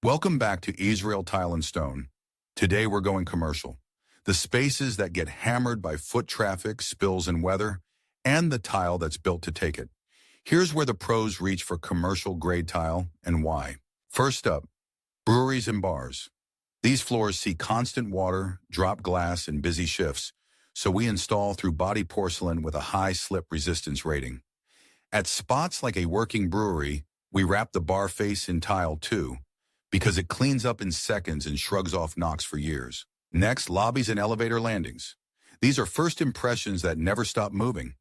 Welcome back to Eisrael Tile and Stone. Today we're going commercial. The spaces that get hammered by foot traffic, spills, and weather, and the tile that's built to take it. Here's where the pros reach for commercial-grade tile and why. First up, breweries and bars. These floors see constant water, drop glass, and busy shifts, so we install through body porcelain with a high slip resistance rating. At spots like a working brewery, we wrap the bar face in tile too, because it cleans up in seconds and shrugs off knocks for years. Next, lobbies and elevator landings. These are first impressions that never stop moving.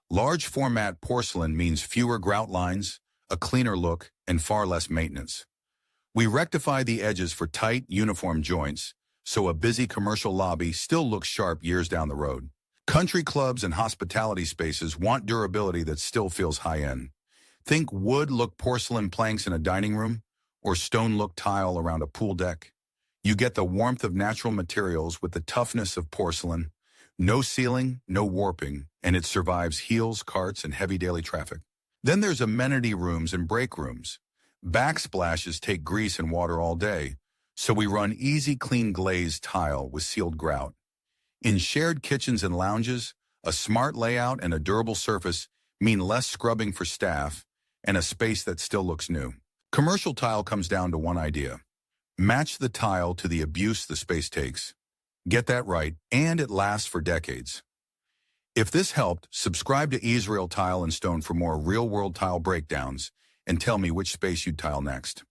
Large format porcelain means fewer grout lines, a cleaner look, and far less maintenance. We rectify the edges for tight, uniform joints, so a busy commercial lobby still looks sharp years down the road. Country clubs and hospitality spaces want durability that still feels high-end. Think wood-look porcelain planks in a dining room, or stone-look tile around a pool deck. You get the warmth of natural materials with the toughness of porcelain, no sealing, no warping, and it survives heels, carts, and heavy daily traffic. Then there's amenity rooms and break rooms. Backsplashes take grease and water all day, so we run easy, clean glazed tile with sealed grout. In shared kitchens and lounges, a smart layout and a durable surface mean less scrubbing for staff and a space that still looks new. Commercial tile comes down to one idea. Match the tile to the abuse the space takes. Get that right, and it lasts for decades. If this helped, subscribe to Eisrael Tile and Stone for more real-world tile breakdowns and tell me which space you'd tile next.